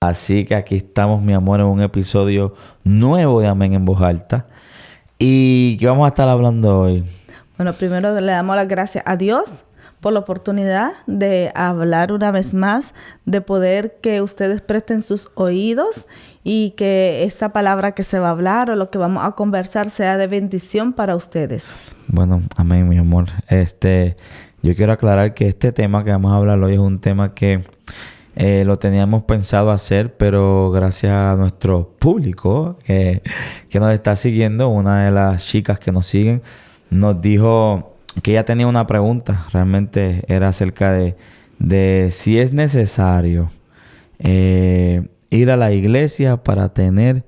Así que aquí estamos, mi amor, en un episodio nuevo de Amén en Voz Alta. ¿Y qué vamos a estar hablando hoy? Bueno, primero le damos las gracias a Dios por la oportunidad de hablar una vez más, de poder que ustedes presten sus oídos y que esta palabra que se va a hablar o lo que vamos a conversar sea de bendición para ustedes. Bueno, amén, mi amor. Yo quiero aclarar que este tema que vamos a hablar hoy es un tema que lo teníamos pensado hacer, pero gracias a nuestro público que nos está siguiendo, una de las chicas que nos siguen, nos dijo que ella tenía una pregunta. Realmente era acerca de si es necesario ir a la iglesia para tener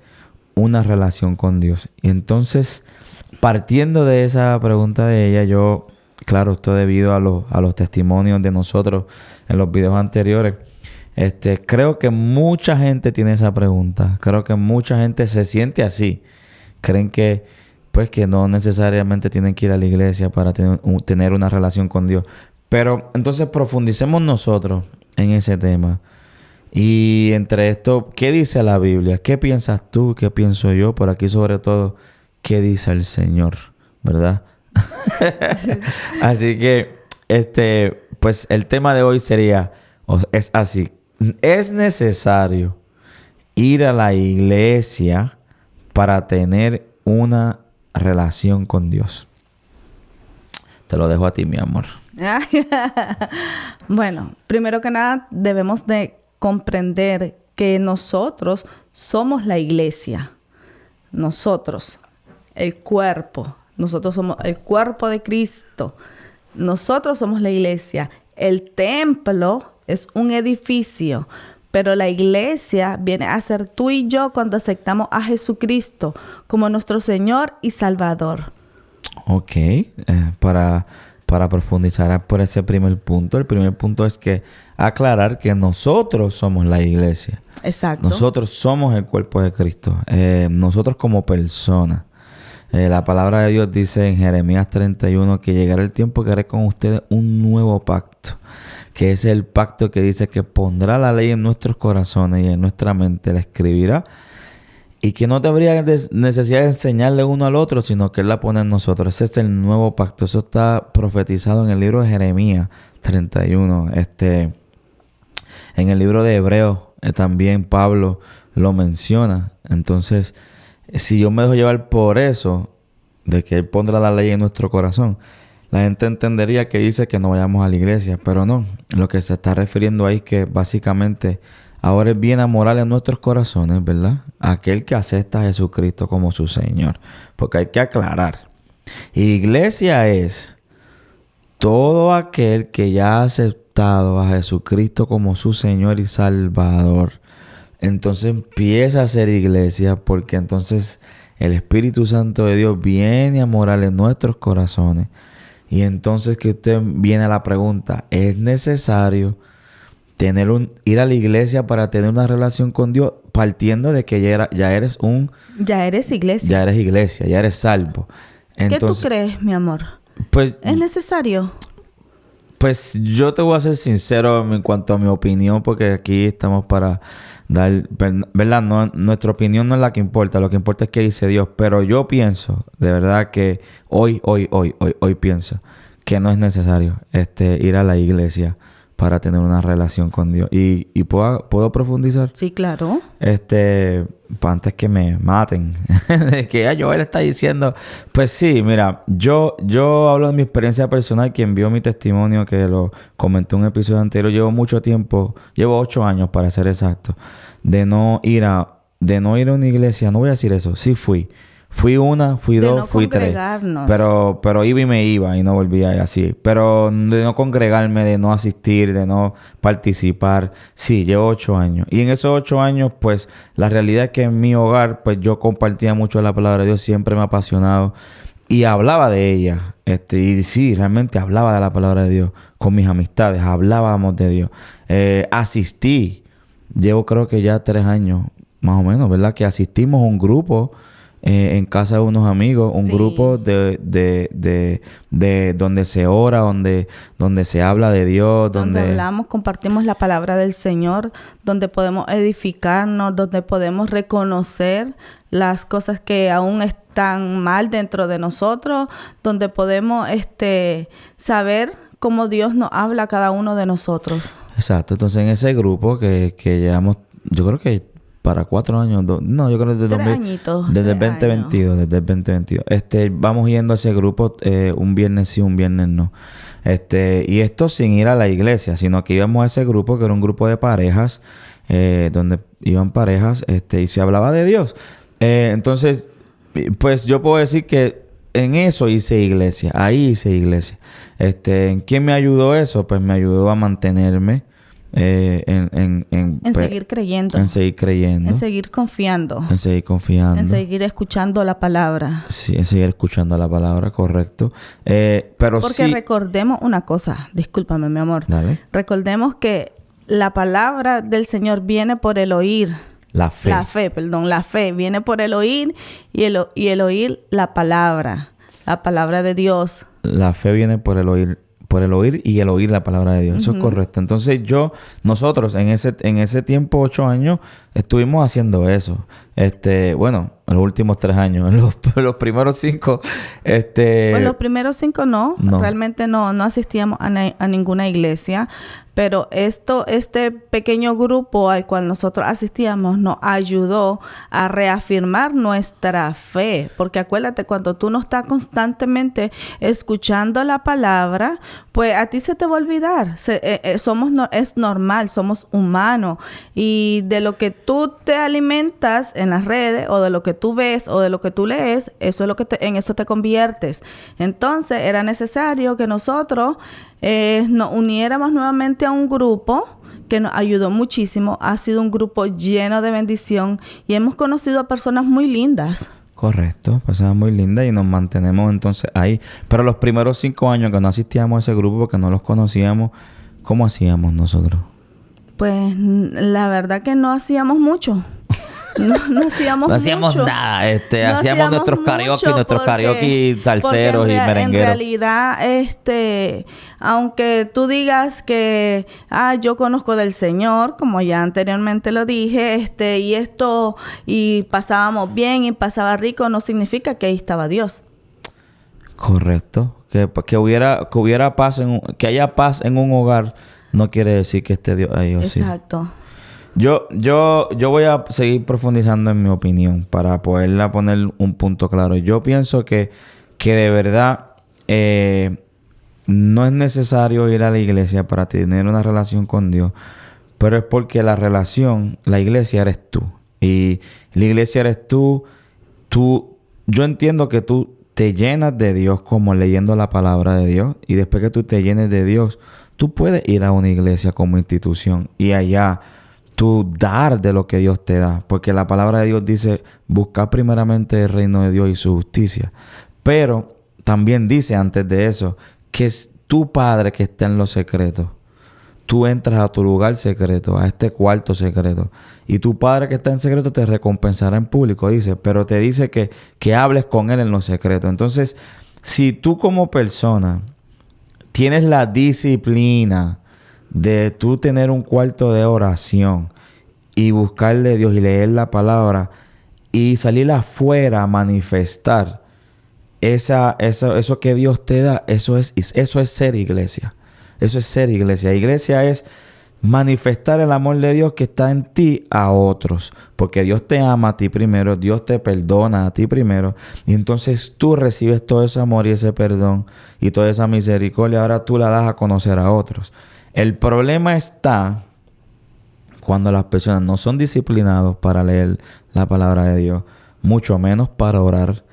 una relación con Dios. Y entonces, partiendo de esa pregunta de ella, yo, claro, esto debido a los testimonios de nosotros en los videos anteriores, creo que mucha gente tiene esa pregunta. Creo que mucha gente se siente así. Creen que no necesariamente tienen que ir a la iglesia para tener una relación con Dios. Pero entonces profundicemos nosotros en ese tema. Y entre esto, ¿qué dice la Biblia? ¿Qué piensas tú? ¿Qué pienso yo? Por aquí sobre todo, ¿qué dice el Señor? ¿Verdad? Así que, pues el tema de hoy es así. ¿Es necesario ir a la iglesia para tener una relación con Dios? Te lo dejo a ti, mi amor. Bueno, primero que nada debemos de comprender que nosotros somos la iglesia. Nosotros, el cuerpo. Nosotros somos el cuerpo de Cristo. Nosotros somos la iglesia. El templo es un edificio, pero la iglesia viene a ser tú y yo cuando aceptamos a Jesucristo como nuestro Señor y Salvador. Ok, para profundizar por ese primer punto, el primer punto es que aclarar que nosotros somos la iglesia. Exacto. Nosotros somos el cuerpo de Cristo. Nosotros como personas. La palabra de Dios dice en Jeremías 31 que llegará el tiempo que haré con ustedes un nuevo pacto, que es el pacto que dice que pondrá la ley en nuestros corazones y en nuestra mente la escribirá, y que no tendría necesidad de enseñarle uno al otro, sino que Él la pone en nosotros. Ese es el nuevo pacto. Eso está profetizado en el libro de Jeremías 31. En el libro de Hebreos también Pablo lo menciona. Entonces, si yo me dejo llevar por eso, de que Él pondrá la ley en nuestro corazón, la gente entendería que dice que no vayamos a la iglesia, pero no. Lo que se está refiriendo ahí es que básicamente ahora es bien moral en nuestros corazones, ¿verdad? Aquel que acepta a Jesucristo como su Señor. Porque hay que aclarar. Iglesia es todo aquel que ya ha aceptado a Jesucristo como su Señor y Salvador. Entonces empieza a ser iglesia, porque entonces el Espíritu Santo de Dios viene a morar en nuestros corazones. Y entonces que usted viene a la pregunta, ¿es necesario ir a la iglesia para tener una relación con Dios? Partiendo de que ya eres iglesia. Ya eres iglesia, ya eres salvo. Entonces, ¿qué tú crees, mi amor? Pues, ¿es necesario? Pues yo te voy a ser sincero en cuanto a mi opinión, porque aquí estamos para dar, ¿verdad? No, nuestra opinión no es la que importa, lo que importa es qué dice Dios. Pero yo pienso, de verdad que hoy pienso que no es necesario ir a la iglesia para tener una relación con Dios. ¿Y puedo profundizar? Sí, claro. Antes que me maten. De que Joel está diciendo. Pues sí, mira, yo hablo de mi experiencia personal. Quien vio mi testimonio, que lo comenté en un episodio anterior, llevo mucho tiempo, llevo 8 años para ser exacto, de no ir a una iglesia. No voy a decir eso. Sí fui. Fui una, fui dos, fui tres. Pero iba y me iba y no volvía así. Pero de no congregarme, de no asistir, de no participar. Sí, llevo 8 años. Y en esos 8 años, pues, la realidad es que en mi hogar, pues, yo compartía mucho la palabra de Dios. Siempre me ha apasionado. Y hablaba de ella. Y sí, realmente hablaba de la palabra de Dios. Con mis amistades, hablábamos de Dios. Asistí. Llevo creo que ya 3 años, más o menos, ¿verdad? Que asistimos a un grupo en casa de unos amigos, un Sí. grupo de donde se ora, donde se habla de Dios, donde hablamos, compartimos la palabra del Señor, donde podemos edificarnos, donde podemos reconocer las cosas que aún están mal dentro de nosotros, donde podemos saber cómo Dios nos habla a cada uno de nosotros. Exacto. Entonces, en ese grupo que llevamos, yo creo que para 4 años, no, yo creo que desde 3 añitos. desde el 3 2022, años. desde el 2022. Vamos yendo a ese grupo un viernes sí, un viernes no. Y esto sin ir a la iglesia, sino que íbamos a ese grupo que era un grupo de parejas, donde iban parejas, y se hablaba de Dios. Entonces, pues yo puedo decir que en eso hice iglesia, ahí hice iglesia. ¿En quién me ayudó eso? Pues me ayudó a mantenerme En pues, seguir creyendo. en seguir creyendo, En seguir confiando. en seguir confiando, En seguir escuchando la palabra. sí, en seguir escuchando la palabra, correcto. Pero Porque sí, recordemos una cosa. Discúlpame, mi amor. dale, Recordemos que la palabra del Señor viene por el oír. la fe. La fe viene por el oír y el oír la palabra de Dios. La fe viene por el oír y el oír la palabra de Dios. Eso es correcto. Entonces nosotros en ese tiempo, 8 años, estuvimos haciendo eso. Bueno, en los últimos 3 años, en los primeros 5, Pues los primeros 5 no. no. Realmente no asistíamos a ninguna iglesia. Pero este pequeño grupo al cual nosotros asistíamos nos ayudó a reafirmar nuestra fe. Porque acuérdate, cuando tú no estás constantemente escuchando la palabra, pues a ti se te va a olvidar. Es normal, somos humanos. Y de lo que tú te alimentas en las redes, o de lo que tú ves, o de lo que tú lees, eso es lo que en eso te conviertes. Entonces era necesario que nosotros nos uniéramos nuevamente a un grupo que nos ayudó muchísimo. Ha sido un grupo lleno de bendición y hemos conocido a personas muy lindas. Correcto, personas muy lindas y nos mantenemos entonces ahí. Pero los primeros 5 años que no asistíamos a ese grupo porque no los conocíamos, ¿cómo hacíamos nosotros? Pues la verdad que no hacíamos mucho. No hacíamos No hacíamos mucho. nada. No Hacíamos nuestros mucho karaoke, nuestros karaoke salseros porque y merengueros. En realidad, aunque tú digas que yo conozco del Señor, como ya anteriormente lo dije, y pasábamos bien y pasaba rico, no significa que ahí estaba Dios. Correcto. Que hubiera paz que haya paz en un hogar no quiere decir que esté Dios ahí o sí. Exacto. Yo voy a seguir profundizando en mi opinión para poderla poner un punto claro. Yo pienso que de verdad no es necesario ir a la iglesia para tener una relación con Dios, pero es porque la iglesia eres tú. Y la iglesia eres tú. Yo entiendo que tú te llenas de Dios como leyendo la palabra de Dios, y después que tú te llenes de Dios, tú puedes ir a una iglesia como institución y allá tú dar de lo que Dios te da. Porque la palabra de Dios dice, buscar primeramente el reino de Dios y su justicia. Pero también dice antes de eso, que es tu Padre que está en los secretos. Tú entras a tu lugar secreto, a este cuarto secreto. Y tu Padre que está en secreto te recompensará en público, dice. Pero te dice que hables con Él en los secretos. Entonces, si tú como persona tienes la disciplina de tú tener un cuarto de oración y buscarle a Dios y leer la palabra y salir afuera a manifestar eso que Dios te da, eso es ser iglesia. Eso es ser iglesia. Iglesia es manifestar el amor de Dios que está en ti a otros. Porque Dios te ama a ti primero, Dios te perdona a ti primero. Y entonces tú recibes todo ese amor y ese perdón y toda esa misericordia. Ahora tú la das a conocer a otros. El problema está cuando las personas no son disciplinados para leer la palabra de Dios, mucho menos para orar,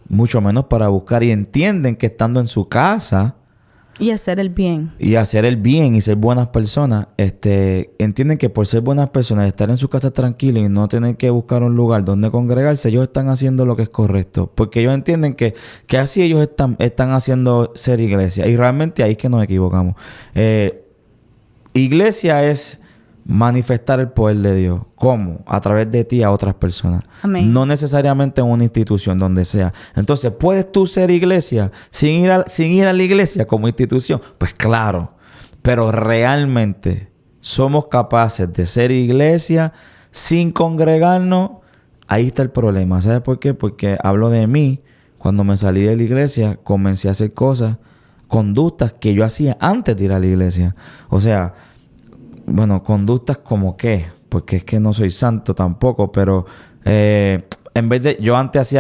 mucho menos para buscar, y entienden que estando en su casa Y hacer el bien. y hacer el bien y ser buenas personas, entienden que por ser buenas personas, estar en su casa tranquilo y no tener que buscar un lugar donde congregarse, ellos están haciendo lo que es correcto. Porque ellos entienden que así ellos están haciendo ser iglesia. Y realmente ahí es que nos equivocamos. Iglesia es manifestar el poder de Dios. ¿Cómo? A través de ti a otras personas. Amén. No necesariamente en una institución, donde sea. Entonces, ¿puedes tú ser iglesia sin ir a la iglesia como institución? Pues claro. Pero realmente somos capaces de ser iglesia sin congregarnos. Ahí está el problema. ¿Sabes por qué? Porque hablo de mí. Cuando me salí de la iglesia, comencé a hacer cosas, conductas que yo hacía antes de ir a la iglesia. O sea, bueno, conductas como qué, porque es que no soy santo tampoco, pero en vez de, yo antes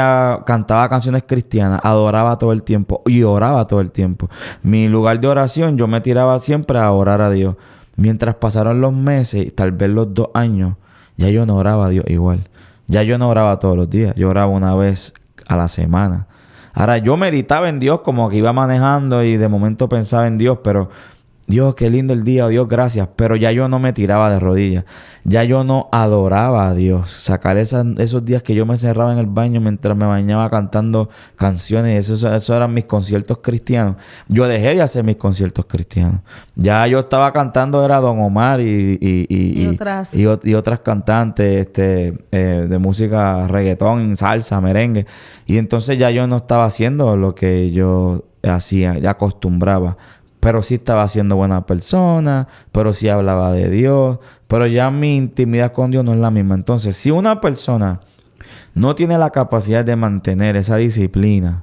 cantaba canciones cristianas, adoraba todo el tiempo y oraba todo el tiempo. Mi lugar de oración, yo me tiraba siempre a orar a Dios. Mientras pasaron los meses, tal vez los 2 años, ya yo no oraba a Dios igual. Ya yo no oraba todos los días, yo oraba una vez a la semana. Ahora, yo meditaba en Dios como que iba manejando y de momento pensaba en Dios, pero Dios, qué lindo el día, Dios, gracias. Pero ya yo no me tiraba de rodillas. Ya yo no adoraba a Dios. Sacar esos días que yo me encerraba en el baño mientras me bañaba cantando canciones. Esos eran mis conciertos cristianos. Yo dejé de hacer mis conciertos cristianos. Ya yo estaba cantando, era Don Omar y otras cantantes de música reggaetón, salsa, merengue. Y entonces ya yo no estaba haciendo lo que yo hacía, ya acostumbraba. Pero sí estaba siendo buena persona, pero sí hablaba de Dios, pero ya mi intimidad con Dios no es la misma. Entonces, si una persona no tiene la capacidad de mantener esa disciplina,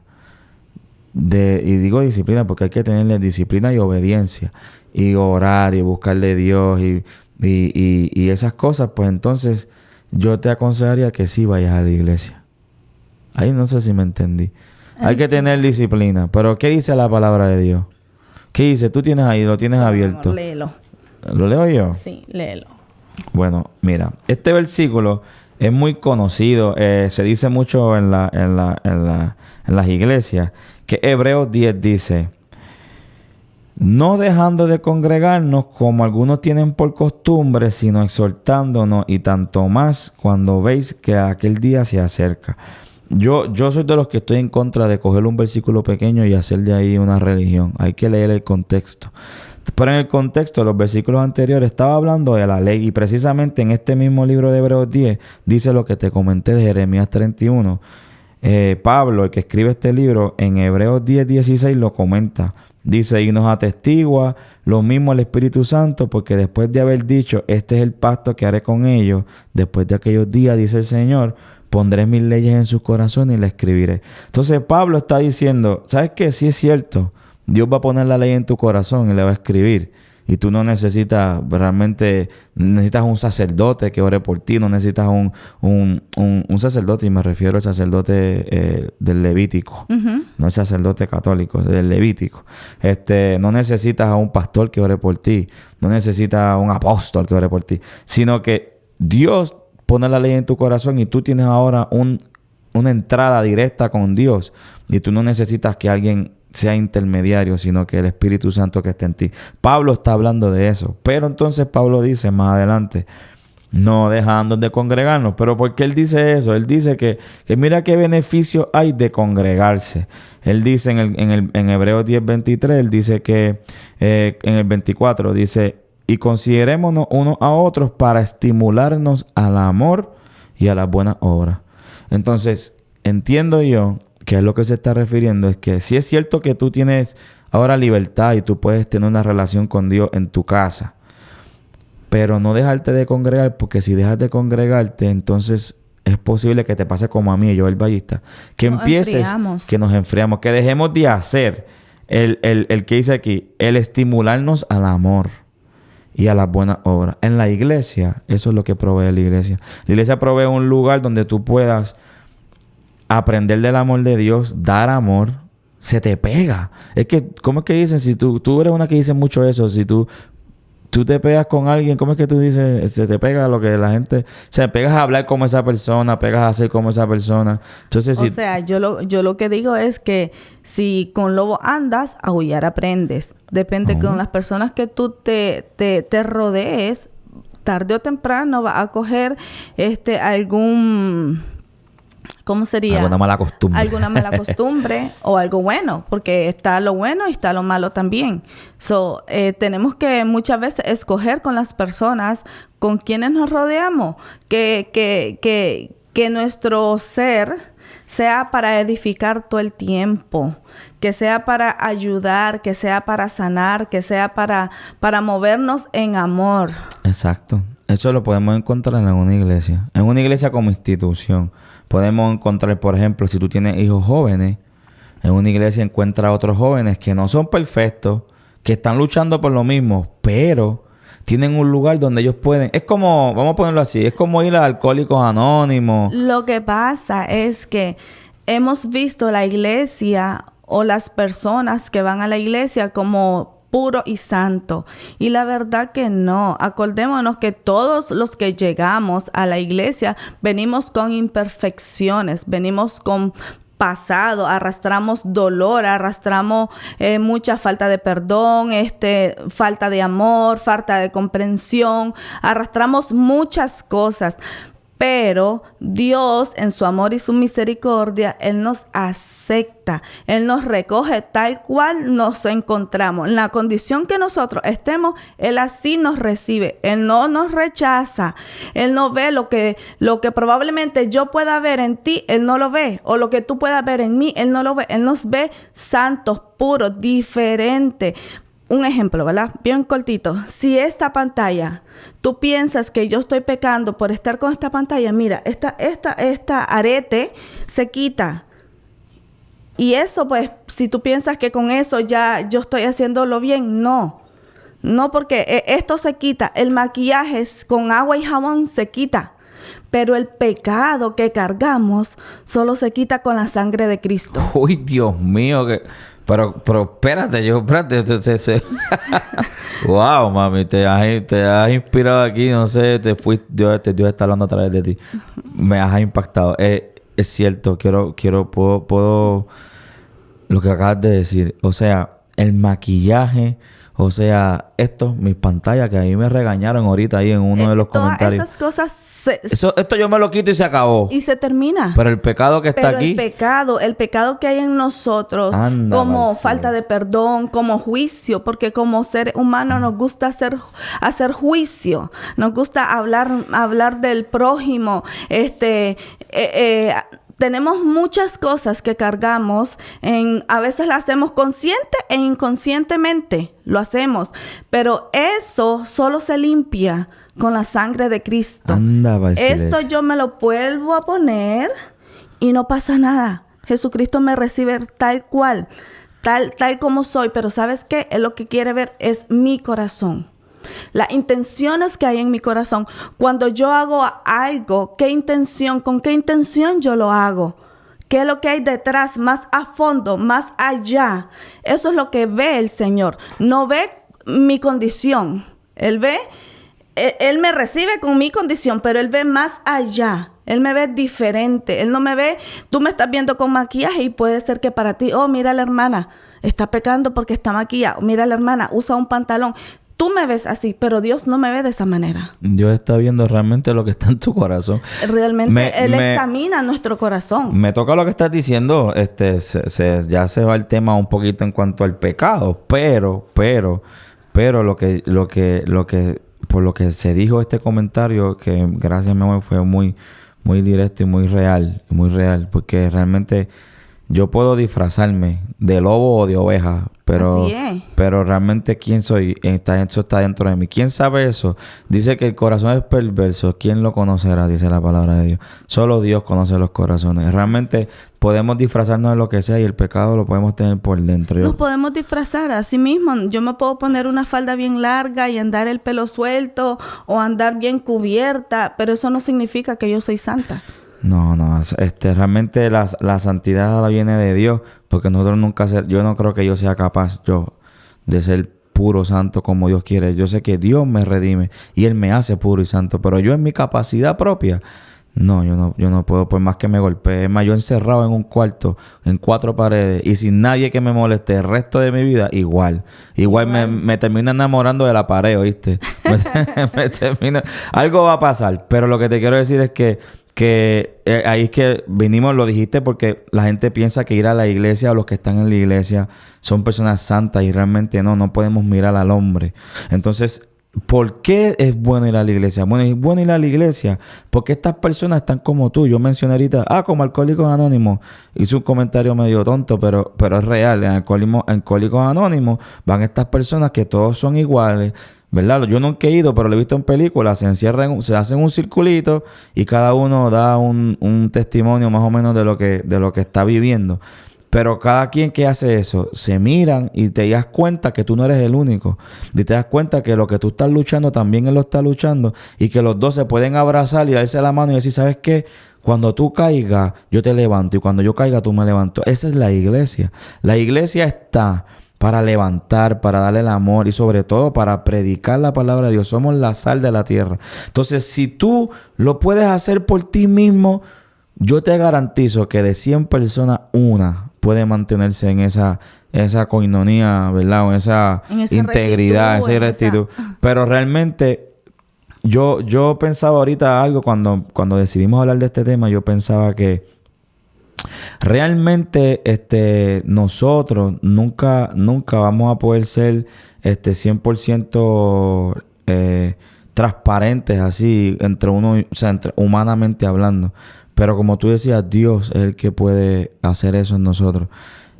y digo disciplina porque hay que tenerle disciplina y obediencia, y orar y buscarle a Dios y esas cosas, pues entonces yo te aconsejaría que sí vayas a la iglesia. Ahí no sé si me entendí. Hay que tener disciplina, pero ¿qué dice la palabra de Dios? ¿Qué dice? Tú tienes ahí, lo tienes abierto. Léelo. ¿Lo leo yo? Sí, léelo. Bueno, mira, este versículo es muy conocido. Se dice mucho en las iglesias. Que Hebreos 10 dice: no dejando de congregarnos como algunos tienen por costumbre, sino exhortándonos, y tanto más cuando veis que aquel día se acerca. Yo soy de los que estoy en contra de coger un versículo pequeño y hacer de ahí una religión. Hay que leer el contexto. Pero en el contexto, los versículos anteriores estaba hablando de la ley. Y precisamente en este mismo libro de Hebreos 10 dice lo que te comenté de Jeremías 31. Pablo, el que escribe este libro, en Hebreos 10:16 lo comenta. Dice: y nos atestigua lo mismo el Espíritu Santo, porque después de haber dicho, este es el pacto que haré con ellos, después de aquellos días, dice el Señor, pondré mis leyes en sus corazones y las escribiré. Entonces Pablo está diciendo, ¿sabes qué? Sí es cierto. Dios va a poner la ley en tu corazón y la va a escribir. Y tú no necesitas necesitas un sacerdote que ore por ti. No necesitas un sacerdote, y me refiero al sacerdote del Levítico. Uh-huh. No el sacerdote católico, del Levítico. No necesitas a un pastor que ore por ti. No necesitas a un apóstol que ore por ti. Sino que Dios pone la ley en tu corazón y tú tienes ahora una entrada directa con Dios. Y tú no necesitas que alguien sea intermediario, sino que el Espíritu Santo que está en ti. Pablo está hablando de eso. Pero entonces Pablo dice más adelante, no dejando de congregarnos. ¿Pero por qué él dice eso? Él dice que mira qué beneficio hay de congregarse. Él dice en Hebreos 10:23, él dice que en el 24 dice: y considerémonos unos a otros para estimularnos al amor y a las buenas obras. Entonces, entiendo yo que es lo que se está refiriendo, es que sí es cierto que tú tienes ahora libertad y tú puedes tener una relación con Dios en tu casa, pero no dejarte de congregar, porque si dejas de congregarte, entonces es posible que te pase como a mí, yo el ballista, que nos enfriamos, que dejemos de hacer el que dice aquí, el estimularnos al amor y a las buenas obras. En la iglesia, eso es lo que provee la iglesia. La iglesia provee un lugar donde tú puedas aprender del amor de Dios, dar amor. Se te pega. Es que, ¿cómo es que dicen? Si tú eres una que dice mucho eso, si tú te pegas con alguien, ¿cómo es que tú dices? Se te pega lo que la gente... Se pegas a hablar como esa persona, pegas a ser como esa persona. Entonces, o sea, yo lo que digo es que si con lobo andas, aullar aprendes. Depende con las personas que tú te rodees, tarde o temprano vas a coger algún... ¿cómo sería? Alguna mala costumbre. Alguna mala costumbre o algo bueno, porque está lo bueno y está lo malo también. Tenemos que muchas veces escoger con las personas con quienes nos rodeamos, que nuestro ser sea para edificar todo el tiempo, que sea para ayudar, que sea para sanar, que sea para movernos en amor. Exacto. Eso lo podemos encontrar en una iglesia. En una iglesia como institución. Podemos encontrar, por ejemplo, si tú tienes hijos jóvenes, en una iglesia encuentra a otros jóvenes que no son perfectos, que están luchando por lo mismo, pero tienen un lugar donde ellos pueden... Es como, vamos a ponerlo así, es como ir a Alcohólicos Anónimos. Lo que pasa es que hemos visto la iglesia o las personas que van a la iglesia como puro y santo. Y la verdad que no. Acordémonos que todos los que llegamos a la iglesia venimos con imperfecciones, venimos con pasado, arrastramos dolor, arrastramos mucha falta de perdón, falta de amor, falta de comprensión, arrastramos muchas cosas. Pero Dios, en su amor y su misericordia, Él nos acepta. Él nos recoge tal cual nos encontramos. En la condición que nosotros estemos, Él así nos recibe. Él no nos rechaza. Él no ve lo que probablemente yo pueda ver en ti, Él no lo ve. O lo que tú puedas ver en mí, Él no lo ve. Él nos ve santos, puros, diferentes. Un ejemplo, ¿verdad? Bien cortito. Si esta pantalla, tú piensas que yo estoy pecando por estar con esta pantalla, mira, esta arete se quita. Y eso, pues, si tú piensas que con eso ya yo estoy haciéndolo bien, no. No, porque esto se quita. El maquillaje con agua y jabón se quita. Pero el pecado que cargamos solo se quita con la sangre de Cristo. Uy, Dios mío, que... Pero espérate. Wow, mami, te has inspirado aquí, no sé, Dios está hablando a través de ti. Me has impactado. Es cierto, puedo, lo que acabas de decir, o sea, el maquillaje, o sea, mis pantallas que a mí me regañaron ahorita ahí en uno de los comentarios. Esas cosas esto yo me lo quito y se acabó. Y se termina. Pero el pecado que está aquí. El pecado que hay en nosotros, como falta de perdón, como juicio, porque como ser humano nos gusta hacer juicio, nos gusta hablar del prójimo, tenemos muchas cosas que cargamos, a veces las hacemos consciente e inconscientemente, lo hacemos, pero eso solo se limpia con la sangre de Cristo. Esto yo me lo vuelvo a poner y no pasa nada. Jesucristo me recibe tal cual, tal como soy, pero ¿sabes qué? Él lo que quiere ver es mi corazón. Las intenciones que hay en mi corazón. Cuando yo hago algo, ¿con qué intención yo lo hago? ¿Qué es lo que hay detrás, más a fondo, más allá? Eso es lo que ve el Señor. No ve mi condición. Él me recibe con mi condición, pero Él ve más allá. Él me ve diferente. Él no me ve, tú me estás viendo con maquillaje y puede ser que para ti, mira la hermana, está pecando porque está maquillada. Mira la hermana, usa un pantalón. Tú me ves así, pero Dios no me ve de esa manera. Dios está viendo realmente lo que está en tu corazón. Realmente Él examina nuestro corazón. Me toca lo que estás diciendo. Ya se va el tema un poquito en cuanto al pecado. Pero lo que por lo que se dijo este comentario, que gracias mi amor, fue muy, muy directo y muy real. Porque realmente yo puedo disfrazarme de lobo o de oveja, pero realmente ¿quién soy? Eso está dentro de mí. ¿Quién sabe eso? Dice que el corazón es perverso. ¿Quién lo conocerá? Dice la palabra de Dios. Solo Dios conoce los corazones. Realmente podemos disfrazarnos de lo que sea y el pecado lo podemos tener por dentro. Nos podemos disfrazar a sí mismo. Yo me puedo poner una falda bien larga y andar el pelo suelto o andar bien cubierta, pero eso no significa que yo soy santa. No, realmente la santidad viene de Dios, porque nosotros yo no creo que yo sea capaz de ser puro santo como Dios quiere. Yo sé que Dios me redime y Él me hace puro y santo, pero yo en mi capacidad propia, no, yo no puedo, por más que me golpee. Es más, yo encerrado en un cuarto, en 4 paredes y sin nadie que me moleste el resto de mi vida, igual me termino enamorando de la pared, ¿oíste? Algo va a pasar, pero lo que te quiero decir es que que ahí es que vinimos, lo dijiste, porque la gente piensa que ir a la iglesia o los que están en la iglesia son personas santas y realmente no podemos mirar al hombre. Entonces, ¿por qué es bueno ir a la iglesia? Bueno, es bueno ir a la iglesia porque estas personas están como tú. Yo mencioné ahorita, como Alcohólicos Anónimos. Hice un comentario medio tonto, pero es real. En Alcohólicos Anónimos van estas personas que todos son iguales, ¿verdad? Yo nunca he ido, pero lo he visto en películas. Se encierran, se hacen un circulito y cada uno da un testimonio más o menos de lo que está viviendo. Pero cada quien que hace eso, se miran y te das cuenta que tú no eres el único. Y te das cuenta que lo que tú estás luchando también él lo está luchando. Y que los dos se pueden abrazar y darse la mano y decir, ¿sabes qué? Cuando tú caigas, yo te levanto. Y cuando yo caiga, tú me levantas. Esa es la iglesia. La iglesia está para levantar, para darle el amor y sobre todo para predicar la palabra de Dios. Somos la sal de la tierra. Entonces, si tú lo puedes hacer por ti mismo, yo te garantizo que de 100 personas, una puede mantenerse en esa coinonía, ¿verdad? O en esa integridad, esa rectitud. Pero realmente, yo pensaba ahorita algo cuando decidimos hablar de este tema, yo pensaba que realmente nosotros nunca vamos a poder ser 100% transparentes así entre uno, o sea, humanamente hablando. Pero como tú decías, Dios es el que puede hacer eso en nosotros.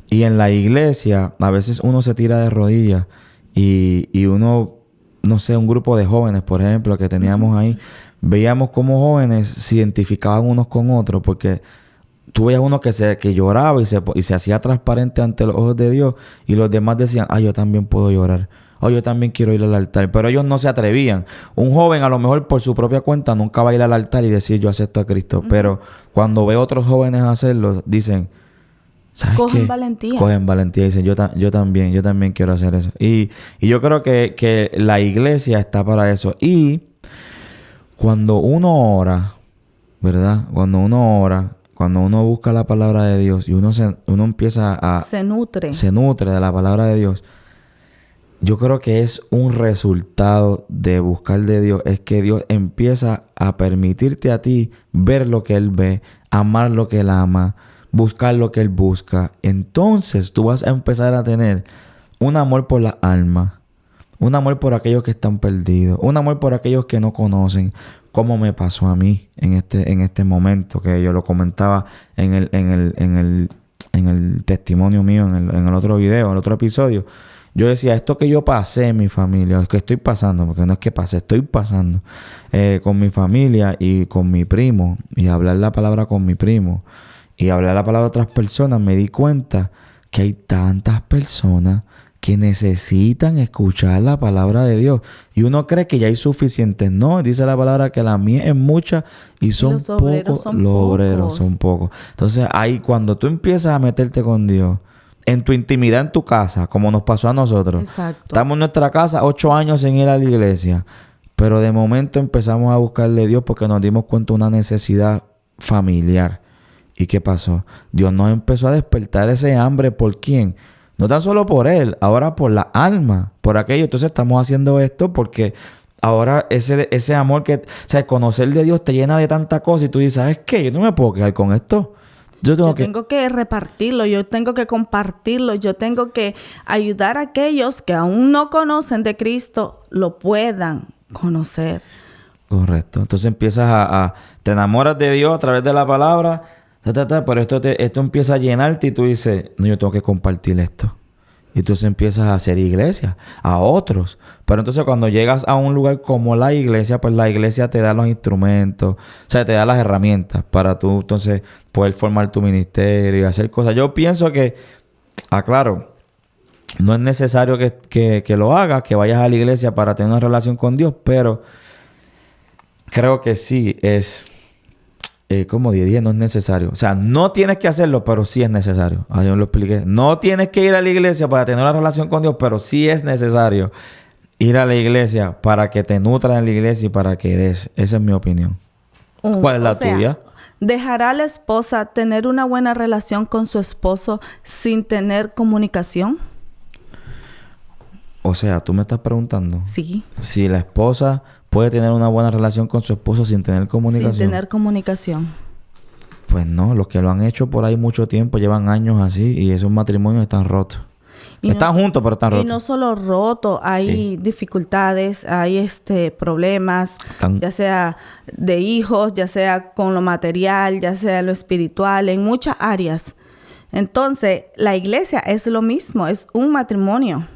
Y en la iglesia, a veces uno se tira de rodillas y uno, no sé, un grupo de jóvenes, por ejemplo, que teníamos ahí, veíamos cómo jóvenes se identificaban unos con otros, porque tú veías uno que lloraba y se hacía transparente ante los ojos de Dios, y los demás decían, yo también puedo llorar. Yo también quiero ir al altar. Pero ellos no se atrevían. Un joven a lo mejor por su propia cuenta nunca va a ir al altar y decir yo acepto a Cristo. Pero cuando ve a otros jóvenes hacerlo, dicen, ¿sabes qué? Cogen valentía. Cogen valentía y dicen, yo también quiero hacer eso. Y yo creo que la iglesia está para eso. Y cuando uno ora, ¿verdad? Cuando uno busca la palabra de Dios y uno empieza a... Se nutre de la palabra de Dios. Yo creo que es un resultado de buscar de Dios. Es que Dios empieza a permitirte a ti ver lo que Él ve, amar lo que Él ama, buscar lo que Él busca. Entonces tú vas a empezar a tener un amor por la alma, un amor por aquellos que están perdidos, un amor por aquellos que no conocen, como me pasó a mí en este momento, que yo lo comentaba en el testimonio mío, en el otro video, en el otro episodio. Yo decía, esto que yo pasé en mi familia, es que estoy pasando, porque no es que pasé, estoy pasando con mi familia y con mi primo, y hablar la palabra con mi primo, y hablar la palabra a otras personas, me di cuenta que hay tantas personas que necesitan escuchar la palabra de Dios. Y uno cree que ya hay suficientes. No, dice la palabra que la mía es mucha y son pocos. Los obreros son pocos. Entonces, ahí cuando tú empiezas a meterte con Dios, en tu intimidad en tu casa, como nos pasó a nosotros. Exacto. Estamos en nuestra casa 8 años sin ir a la iglesia, pero de momento empezamos a buscarle a Dios porque nos dimos cuenta de una necesidad familiar. ¿Y qué pasó? Dios nos empezó a despertar ese hambre. ¿Por quién? No tan solo por Él, ahora por la alma, por aquello. Entonces estamos haciendo esto porque ahora ese amor que... O sea, conocer de Dios te llena de tanta cosa y tú dices, ¿sabes qué? Yo no me puedo quedar con esto. Yo tengo que repartirlo, yo tengo que compartirlo, yo tengo que ayudar a aquellos que aún no conocen de Cristo, lo puedan conocer. Correcto. Entonces empiezas te enamoras de Dios a través de la palabra, pero esto empieza a llenarte y tú dices, no, yo tengo que compartir esto. Y entonces empiezas a hacer iglesia a otros. Pero entonces cuando llegas a un lugar como la iglesia, pues la iglesia te da los instrumentos, o sea, te da las herramientas para tú entonces poder formar tu ministerio y hacer cosas. Yo pienso que, claro, no es necesario que lo hagas, que vayas a la iglesia para tener una relación con Dios, pero creo que sí es... como 10 no es necesario. O sea, no tienes que hacerlo, pero sí es necesario. Yo lo expliqué. No tienes que ir a la iglesia para tener una relación con Dios, pero sí es necesario ir a la iglesia para que te nutran en la iglesia y para que des. Esa es mi opinión. ¿Cuál es la tuya? ¿Dejará a la esposa tener una buena relación con su esposo sin tener comunicación? O sea, ¿tú me estás preguntando? Sí. Si la esposa puede tener una buena relación con su esposo sin tener comunicación? Sin tener comunicación. Pues no, los que lo han hecho por ahí mucho tiempo, llevan años así y esos matrimonios están rotos. Están juntos, pero están rotos. Y no solo rotos, hay dificultades, hay problemas, ya sea de hijos, ya sea con lo material, ya sea lo espiritual, en muchas áreas. Entonces, la iglesia es lo mismo, es un matrimonio.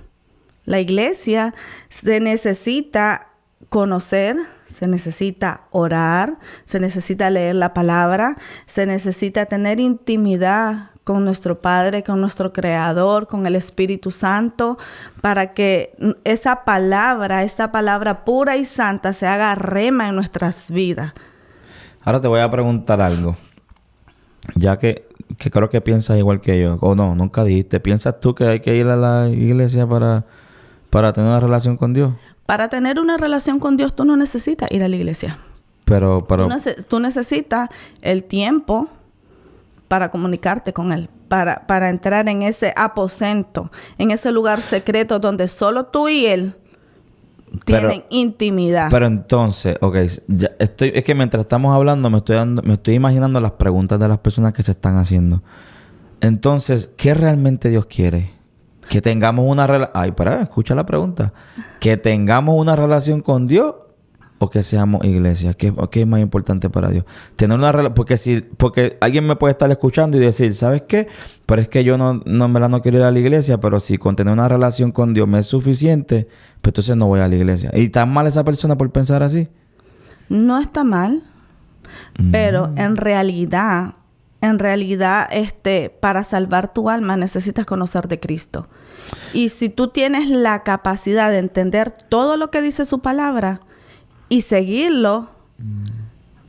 La iglesia se necesita conocer, se necesita orar, se necesita leer la palabra, se necesita tener intimidad con nuestro Padre, con nuestro Creador, con el Espíritu Santo, para que esta palabra pura y santa se haga rema en nuestras vidas. Ahora te voy a preguntar algo. Ya que creo que piensas igual que yo. O no, nunca dijiste. ¿Piensas tú que hay que ir a la iglesia para tener una relación con Dios? Para tener una relación con Dios, tú no necesitas ir a la iglesia. Pero Tú necesitas el tiempo para comunicarte con Él, para entrar en ese aposento, en ese lugar secreto donde solo tú y Él tienen intimidad. Pero entonces, es que mientras estamos hablando me estoy imaginando las preguntas de las personas que se están haciendo. Entonces, ¿qué realmente Dios quiere? Que tengamos una relación... Ay, escucha la pregunta. ¿Que tengamos una relación con Dios o que seamos iglesia? ¿Qué es más importante para Dios? Tener una relación... Porque alguien me puede estar escuchando y decir, ¿sabes qué? Pero es que yo no quiero ir a la iglesia, pero si con tener una relación con Dios me es suficiente, pues entonces no voy a la iglesia. ¿Y está mal esa persona por pensar así? No está mal, pero en realidad, para salvar tu alma necesitas conocer de Cristo. Y si tú tienes la capacidad de entender todo lo que dice su palabra y seguirlo,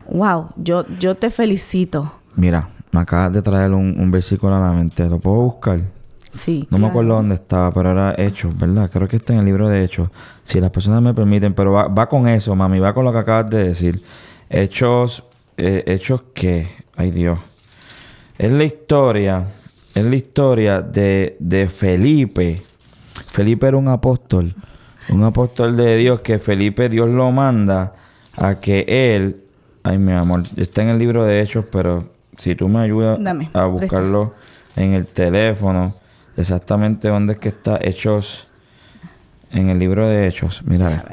wow, yo te felicito. Mira, me acabas de traer un versículo a la mente. ¿Lo puedo buscar? Sí, No me acuerdo dónde estaba, pero era Hechos, ¿verdad? Creo que está en el libro de Hechos. Si las personas me permiten, pero va con eso, mami. Va con lo que acabas de decir. Hechos ¿qué? Ay, Dios. Es la historia de Felipe. Felipe era un apóstol de Dios, que Felipe Dios lo manda a que él... Ay, mi amor, está en el libro de Hechos, pero si tú me ayudas a buscarlo en el teléfono, exactamente dónde es que está Hechos, en el libro de Hechos. Mira,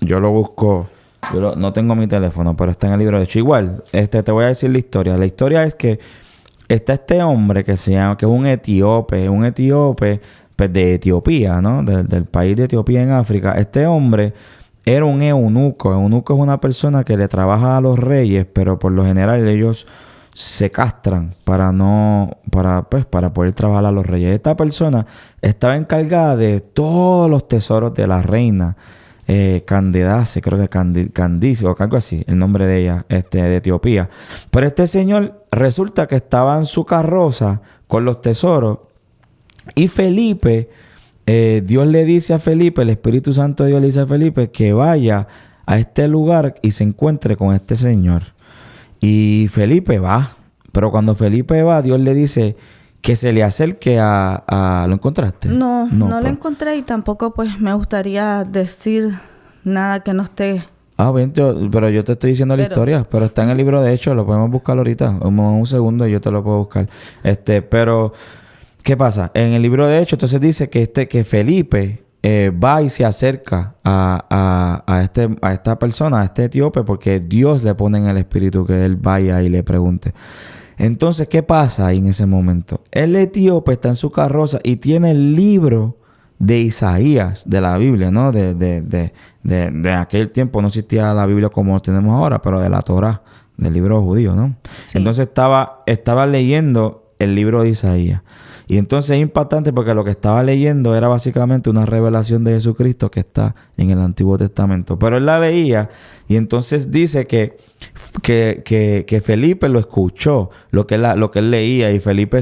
yo lo busco... no tengo mi teléfono, pero está en el libro de Hechos. Igual, te voy a decir la historia. La historia es que está este hombre que se llama, que es un etíope, pues de Etiopía, ¿no? Del país de Etiopía en África. Este hombre era un eunuco. Eunuco es una persona que le trabaja a los reyes, pero por lo general ellos se castran para poder trabajar a los reyes. Esta persona estaba encargada de todos los tesoros de la reina Candidace, creo que Candice o algo así, el nombre de ella, de Etiopía. Pero este señor resulta que estaba en su carroza con los tesoros y Felipe, Dios le dice a Felipe, el Espíritu Santo de Dios le dice a Felipe que vaya a este lugar y se encuentre con este señor. Y Felipe va, pero cuando Felipe va, Dios le dice que se le acerque a... ¿Lo encontraste? No lo encontré y tampoco pues me gustaría decir nada que no esté... Bien, pero yo te estoy diciendo la historia, pero está en el libro de Hechos, lo podemos buscar ahorita, un segundo y yo te lo puedo buscar. Pero, ¿qué pasa? En el libro de Hechos, entonces dice que Felipe va y se acerca a esta persona, a este etíope, porque Dios le pone en el espíritu que él vaya y le pregunte. Entonces, ¿qué pasa ahí en ese momento? El etíope está en su carroza y tiene el libro de Isaías, de la Biblia, ¿no? De aquel tiempo no existía la Biblia como tenemos ahora, pero de la Torá, del libro judío, ¿no? Sí. Entonces estaba leyendo el libro de Isaías. Y entonces es impactante porque lo que estaba leyendo era básicamente una revelación de Jesucristo que está en el Antiguo Testamento. Pero él la leía y entonces dice que Felipe lo escuchó, lo que él leía, y Felipe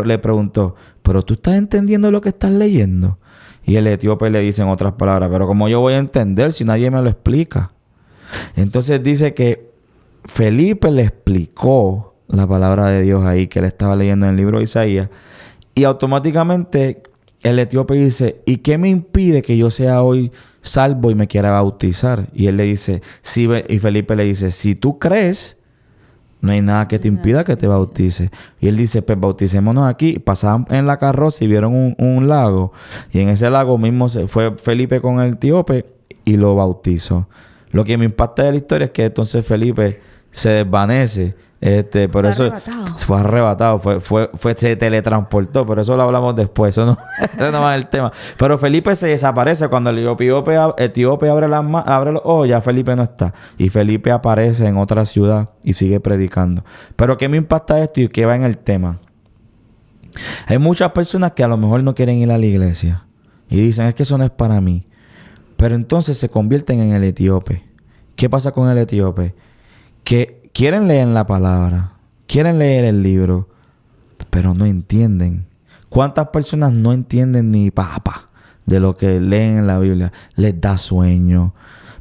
le preguntó, ¿pero tú estás entendiendo lo que estás leyendo? Y el etíope le dice en otras palabras, ¿pero cómo yo voy a entender si nadie me lo explica? Entonces dice que Felipe le explicó la palabra de Dios ahí que él estaba leyendo en el libro de Isaías. Y automáticamente el etíope dice, ¿y qué me impide que yo sea hoy salvo y me quiera bautizar? Y él le dice, y Felipe le dice, si tú crees, no hay nada que te impida que te bautices. Y él dice, pues bauticémonos aquí. Pasaban en la carroza y vieron un lago. Y en ese lago mismo se fue Felipe con el etíope y lo bautizó. Lo que me impacta de la historia es que entonces Felipe se desvanece. Por eso fue arrebatado, se teletransportó, por eso lo hablamos después, eso no va el tema. Pero Felipe se desaparece cuando el etíope abre los ojos, ya Felipe no está. Y Felipe aparece en otra ciudad y sigue predicando. Pero ¿qué me impacta esto y qué va en el tema? Hay muchas personas que a lo mejor no quieren ir a la iglesia y dicen, es que eso no es para mí. Pero entonces se convierten en el etíope. ¿Qué pasa con el etíope? Que quieren leer la palabra, quieren leer el libro, pero no entienden. ¿Cuántas personas no entienden ni papa de lo que leen en la Biblia? Les da sueño.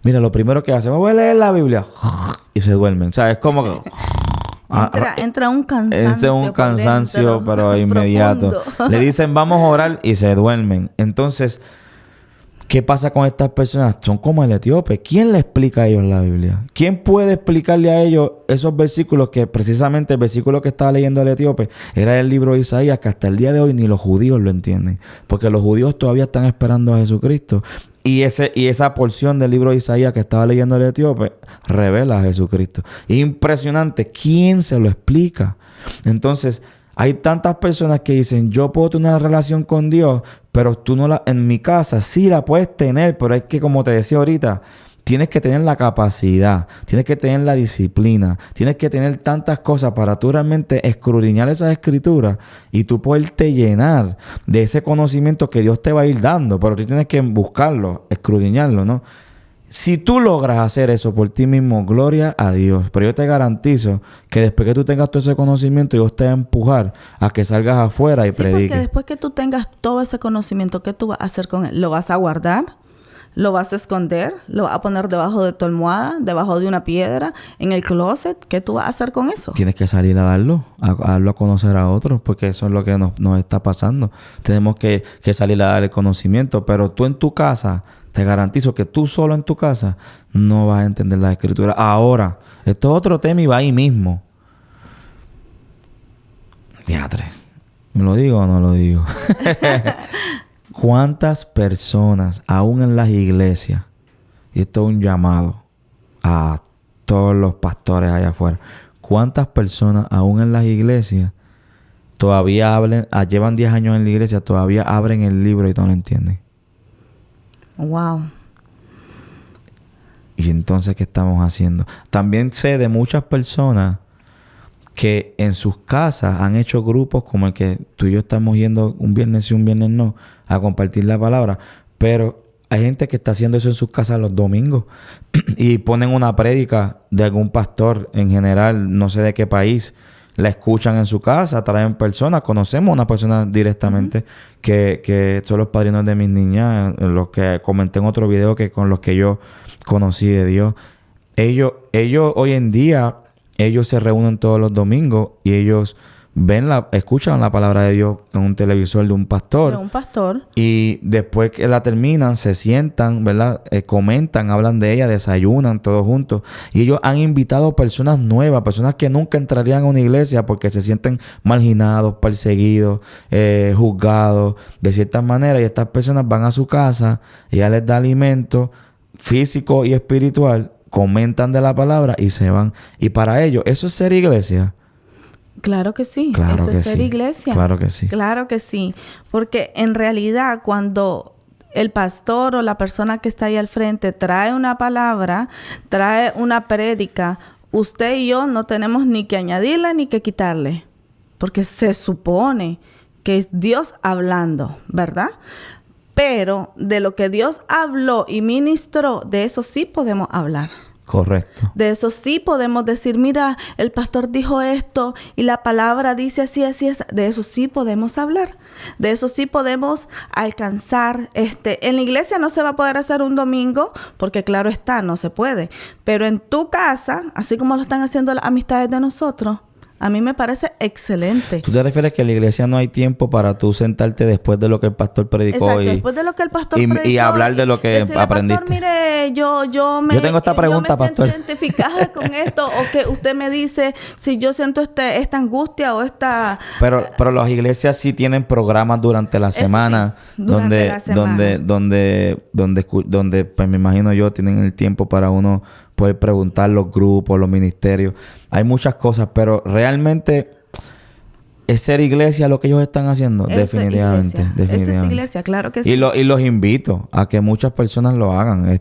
Mira, lo primero que hacen, voy a leer la Biblia y se duermen. ¿Sabes? Como que entra un cansancio. Es un cansancio, pero inmediato. Le dicen, vamos a orar y se duermen. Entonces, ¿qué pasa con estas personas? Son como el etíope. ¿Quién le explica a ellos la Biblia? ¿Quién puede explicarle a ellos esos versículos que precisamente el versículo que estaba leyendo el etíope era el libro de Isaías, que hasta el día de hoy ni los judíos lo entienden? Porque los judíos todavía están esperando a Jesucristo. Y esa porción del libro de Isaías que estaba leyendo el etíope revela a Jesucristo. Impresionante. ¿Quién se lo explica? Entonces, hay tantas personas que dicen, yo puedo tener una relación con Dios, pero tú no en mi casa sí la puedes tener, pero es que, como te decía ahorita, tienes que tener la capacidad, tienes que tener la disciplina, tienes que tener tantas cosas para tú realmente escudriñar esas escrituras y tú poderte llenar de ese conocimiento que Dios te va a ir dando, pero tú tienes que buscarlo, escudriñarlo, ¿no? Si tú logras hacer eso por ti mismo, gloria a Dios. Pero yo te garantizo que después que tú tengas todo ese conocimiento, Dios te va a empujar a que salgas afuera y prediques. Porque después que tú tengas todo ese conocimiento, ¿qué tú vas a hacer con él? ¿Lo vas a guardar? ¿Lo vas a esconder? ¿Lo vas a poner debajo de tu almohada? ¿Debajo de una piedra? ¿En el closet? ¿Qué tú vas a hacer con eso? Tienes que salir a darlo a conocer a otros, porque eso es lo que nos está pasando. Tenemos que salir a dar el conocimiento, pero tú en tu casa, te garantizo que tú solo en tu casa no vas a entender la escritura. Ahora, esto es otro tema y va ahí mismo. Diatre, ¿me lo digo o no lo digo? ¿Cuántas personas, aún en las iglesias, y esto es un llamado a todos los pastores allá afuera, cuántas personas, aún en las iglesias, todavía llevan 10 años en la iglesia, todavía abren el libro y no lo entienden? Wow. Y entonces, ¿qué estamos haciendo? También sé de muchas personas que en sus casas han hecho grupos como el que tú y yo estamos yendo un viernes sí, un viernes no, a compartir la palabra. Pero hay gente que está haciendo eso en sus casas los domingos y ponen una prédica de algún pastor en general, no sé de qué país, la escuchan en su casa, traen personas. Conocemos a una persona directamente que son los padrinos de mis niñas, los que comenté en otro video que con los que yo conocí de Dios. Ellos hoy en día, ellos se reúnen todos los domingos y ellos escuchan la palabra de Dios en un televisor de un pastor. De un pastor. Y después que la terminan, se sientan, ¿verdad? Comentan, hablan de ella, desayunan todos juntos. Y ellos han invitado personas nuevas, personas que nunca entrarían a una iglesia porque se sienten marginados, perseguidos, juzgados, de cierta manera. Y estas personas van a su casa, ella les da alimento físico y espiritual, comentan de la palabra y se van. Y para ellos, eso es ser iglesia. Claro que sí. Claro eso que es ser sí. iglesia. Claro que sí. Claro que sí. Porque en realidad cuando el pastor o la persona que está ahí al frente trae una palabra, trae una prédica, usted y yo no tenemos ni que añadirle ni que quitarle. Porque se supone que es Dios hablando, ¿verdad? Pero de lo que Dios habló y ministró, de eso sí podemos hablar. Correcto. De eso sí podemos decir, mira, el pastor dijo esto y la palabra dice así, así, así. De eso sí podemos hablar. De eso sí podemos alcanzar. En la iglesia no se va a poder hacer un domingo porque claro está, no se puede. Pero en tu casa, así como lo están haciendo las amistades de nosotros, A mí me parece excelente. ¿Tú te refieres que en la iglesia no hay tiempo para tú sentarte después de lo que el pastor predicó? Exacto, después de lo que el pastor predicó. Y hablar de lo que decirle, aprendiste. Pastor, mire, yo tengo esta pregunta, pastor. Yo me siento identificada con esto. O que usted me dice si yo siento esta angustia o esta... Pero las iglesias sí tienen programas durante la semana. Sí, durante la semana. Donde, pues me imagino yo, tienen el tiempo para uno poder preguntar los grupos, los ministerios. Hay muchas cosas, pero realmente es ser iglesia lo que ellos están haciendo. Definitivamente. Eso es iglesia, claro que sí. Y los invito a que muchas personas lo hagan.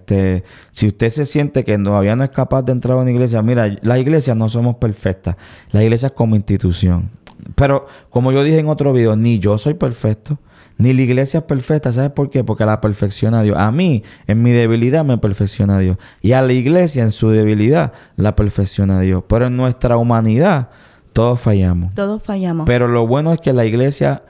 Si usted se siente que todavía no es capaz de entrar a una iglesia, mira, las iglesias no somos perfectas. Las iglesias como institución. Pero como yo dije en otro video, ni yo soy perfecto. Ni la iglesia es perfecta. ¿Sabes por qué? Porque la perfecciona Dios. A mí, en mi debilidad, me perfecciona Dios. Y a la iglesia, en su debilidad, la perfecciona Dios. Pero en nuestra humanidad, todos fallamos. Todos fallamos. Pero lo bueno es que la iglesia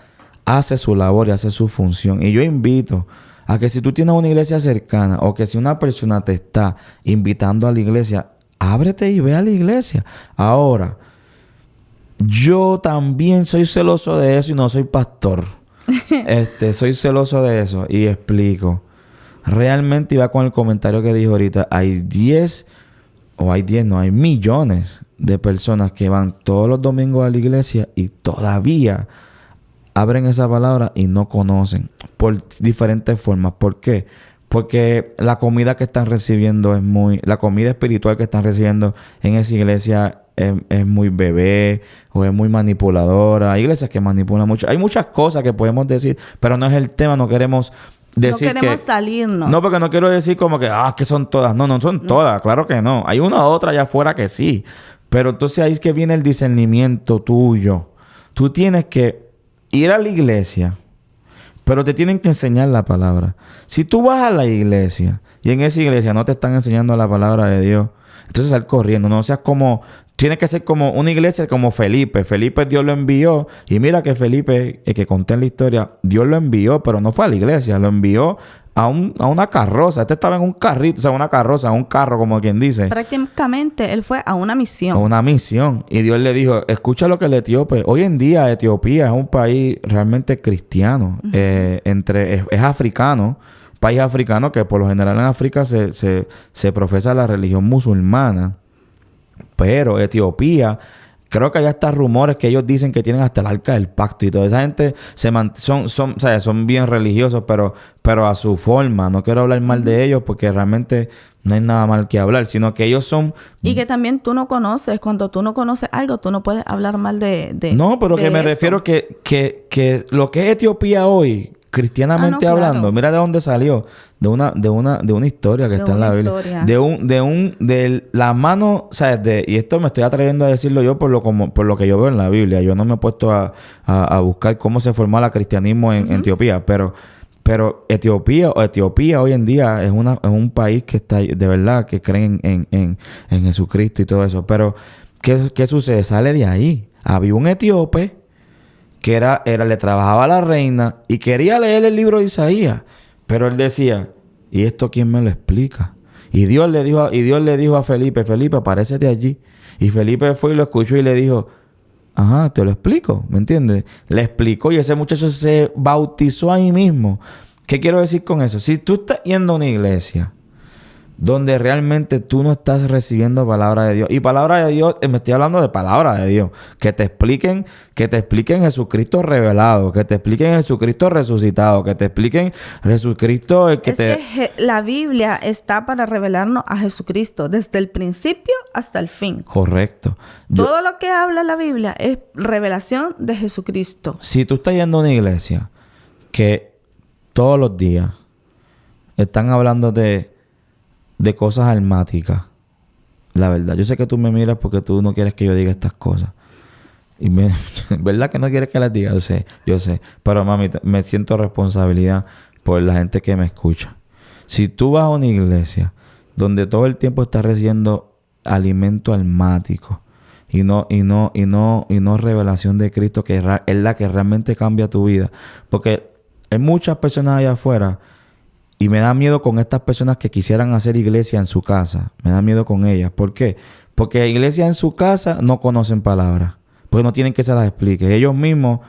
hace su labor y hace su función. Y yo invito a que si tú tienes una iglesia cercana o que si una persona te está invitando a la iglesia, ábrete y ve a la iglesia. Ahora, yo también soy celoso de eso y no soy pastor. Soy celoso de eso y explico. Realmente iba con el comentario que dijo ahorita. Hay millones de personas que van todos los domingos a la iglesia y todavía abren esa palabra y no conocen por diferentes formas. ¿Por qué? Porque la comida que están recibiendo la comida espiritual que están recibiendo en esa iglesia es muy bebé o es muy manipuladora. Hay iglesias que manipulan mucho. Hay muchas cosas que podemos decir, pero no es el tema. No queremos decir no queremos salirnos. No, porque no quiero decir como que son todas. No son todas. Claro que no. Hay una u otra allá afuera que sí. Pero entonces ahí es que viene el discernimiento tuyo. Tú tienes que ir a la iglesia, pero te tienen que enseñar la palabra. Si tú vas a la iglesia y en esa iglesia no te están enseñando la palabra de Dios, entonces sal corriendo. No seas como... Tiene que ser como una iglesia como Felipe. Felipe Dios lo envió. Y mira que Felipe, el que conté en la historia, Dios lo envió, pero no fue a la iglesia. Lo envió a una carroza. Estaba en un carrito, o sea, una carroza, un carro, como quien dice. Prácticamente él fue a una misión. A una misión. Y Dios le dijo, escucha lo que el etíope... Hoy en día Etiopía es un país realmente cristiano. Uh-huh. Es africano. País africano que por lo general en África se profesa la religión musulmana. Pero Etiopía, creo que hay hasta rumores que ellos dicen que tienen hasta el arca del pacto y toda esa gente son bien religiosos, pero a su forma. No quiero hablar mal de ellos porque realmente no hay nada mal que hablar, sino que ellos son... Y que también tú no conoces. Cuando tú no conoces algo, tú no puedes hablar mal de No, pero que me refiero que lo que es Etiopía hoy... Cristianamente hablando, claro. Mira de dónde salió. De una historia que está en la Biblia. De la mano, o sea, y esto me estoy atreviendo a decirlo yo por lo que yo veo en la Biblia. Yo no me he puesto a buscar cómo se formó el cristianismo en Etiopía, pero Etiopía hoy en día es un país que está de verdad que creen en Jesucristo y todo eso. Pero ¿qué sucede? Sale de ahí. Había un etíope que le trabajaba a la reina y quería leer el libro de Isaías. Pero él decía, ¿y esto quién me lo explica? Y Dios le dijo a Felipe, apárcete allí. Y Felipe fue y lo escuchó y le dijo, ajá, te lo explico, ¿me entiendes? Le explicó y ese muchacho se bautizó ahí mismo. ¿Qué quiero decir con eso? Si tú estás yendo a una iglesia donde realmente tú no estás recibiendo palabra de Dios. Y palabra de Dios, me estoy hablando de palabra de Dios. Que te expliquen Jesucristo revelado. Que te expliquen Jesucristo resucitado. Que te expliquen Jesucristo... que la Biblia está para revelarnos a Jesucristo. Desde el principio hasta el fin. Correcto. Todo lo que habla la Biblia es revelación de Jesucristo. Si tú estás yendo a una iglesia que todos los días están hablando de cosas almáticas. La verdad. Yo sé que tú me miras porque tú no quieres que yo diga estas cosas. Y ¿verdad que no quieres que las diga? Yo sé. Pero mami, me siento responsabilidad por la gente que me escucha. Si tú vas a una iglesia donde todo el tiempo estás recibiendo alimento almático y no revelación de Cristo, que es la que realmente cambia tu vida. Porque hay muchas personas allá afuera. Y me da miedo con estas personas que quisieran hacer iglesia en su casa. Me da miedo con ellas. ¿Por qué? Porque iglesia en su casa no conocen palabras. Porque no tienen que se las explique. Ellos mismos